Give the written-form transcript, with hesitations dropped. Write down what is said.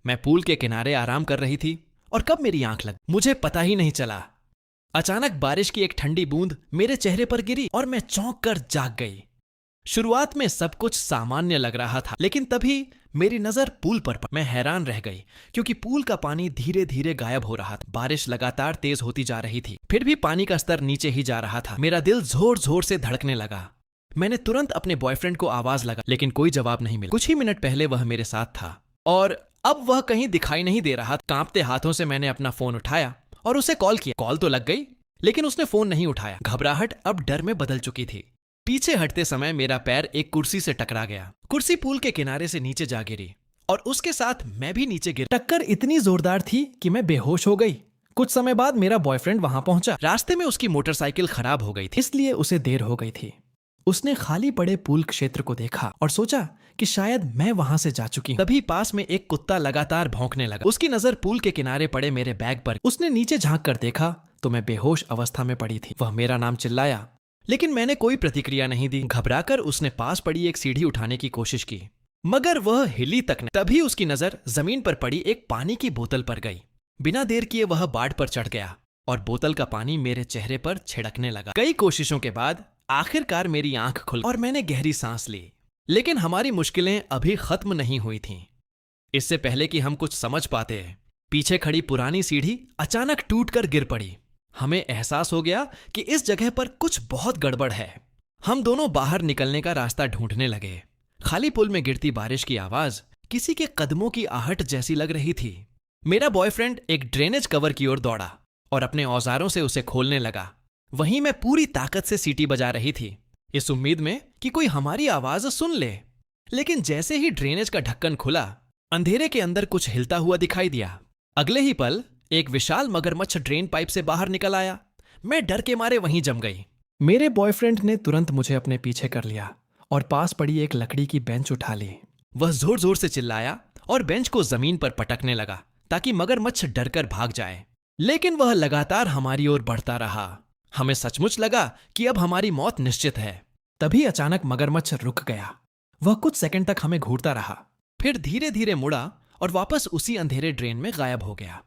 मैं पूल के किनारे आराम कर रही थी और कब मेरी आंख लग मुझे पता ही नहीं चला। अचानक बारिश की एक ठंडी बूंद मेरे चेहरे पर गिरी और मैं चौंक कर जाग गई। शुरुआत में सब कुछ सामान्य लग रहा था, लेकिन तभी मेरी नजर पूल पर पड़ी। मैं हैरान रह गई क्योंकि पूल का पानी धीरे धीरे गायब हो रहा था। बारिश लगातार तेज होती जा रही थी, फिर भी पानी का स्तर नीचे ही जा रहा था। मेरा दिल जोर जोर से धड़कने लगा। मैंने तुरंत अपने बॉयफ्रेंड को आवाज लगा, लेकिन कोई जवाब नहीं मिला। कुछ ही मिनट पहले वह मेरे साथ था और अब वह कहीं दिखाई नहीं दे रहा। कांपते हाथों से मैंने अपना फोन उठाया और उसे कॉल किया। कॉल तो लग गई, लेकिन उसने फोन नहीं उठाया। घबराहट अब डर में बदल चुकी थी। पीछे हटते समय मेरा पैर एक कुर्सी से टकरा गया। कुर्सी पूल के किनारे से नीचे जा गिरी और उसके साथ मैं भी नीचे गिर। टक्कर इतनी जोरदार थी कि मैं बेहोश हो गई। कुछ समय बाद मेरा बॉयफ्रेंड वहां पहुंचा। रास्ते में उसकी मोटरसाइकिल खराब हो गई थी, इसलिए उसे देर हो गई थी। उसने खाली पड़े पूल क्षेत्र को देखा और सोचा कि शायद मैं वहां से जा चुकी हूं। तभी पास में एक कुत्ता लगातार भौंकने लगा। उसकी नजर पूल के किनारे पड़े मेरे बैग पर। उसने नीचे झांक कर देखा तो मैं बेहोश अवस्था में पड़ी थी। वह मेरा नाम चिल्लाया, लेकिन मैंने कोई प्रतिक्रिया नहीं दी। घबराकर उसने पास पड़ी एक सीढ़ी उठाने की कोशिश की, मगर वह हिली तक नहीं। तभी उसकी नजर जमीन पर पड़ी एक पानी की बोतल पर गई। बिना देर किए वह बाट पर चढ़ गया और बोतल का पानी मेरे चेहरे पर छिड़कने लगा। कई कोशिशों के बाद आखिरकार मेरी आंख खुल और मैंने गहरी सांस ली। लेकिन हमारी मुश्किलें अभी खत्म नहीं हुई थीं। इससे पहले कि हम कुछ समझ पाते, पीछे खड़ी पुरानी सीढ़ी अचानक टूटकर गिर पड़ी। हमें एहसास हो गया कि इस जगह पर कुछ बहुत गड़बड़ है। हम दोनों बाहर निकलने का रास्ता ढूंढने लगे। खाली पुल में गिरती बारिश की आवाज किसी के कदमों की आहट जैसी लग रही थी। मेरा बॉयफ्रेंड एक ड्रेनेज कवर की ओर दौड़ा और अपने औजारों से उसे खोलने लगा। वहीं मैं पूरी ताकत से सीटी बजा रही थी, इस उम्मीद में कि कोई हमारी आवाज सुन ले। लेकिन जैसे ही ड्रेनेज का ढक्कन खुला, अंधेरे के अंदर कुछ हिलता हुआ दिखाई दिया। अगले ही पल एक विशाल मगरमच्छ ड्रेन पाइप से बाहर निकल आया। मैं डर के मारे वहीं जम गई। मेरे बॉयफ्रेंड ने तुरंत मुझे अपने पीछे कर लिया और पास पड़ी एक लकड़ी की बेंच उठा ली। वह जोर जोर से चिल्लाया और बेंच को जमीन पर पटकने लगा ताकि मगरमच्छ डरकर भाग जाए। लेकिन वह लगातार हमारी ओर बढ़ता रहा। हमें सचमुच लगा कि अब हमारी मौत निश्चित है। तभी अचानक मगरमच्छ रुक गया। वह कुछ सेकंड तक हमें घूरता रहा, फिर धीरे धीरे मुड़ा और वापस उसी अंधेरे ड्रेन में गायब हो गया।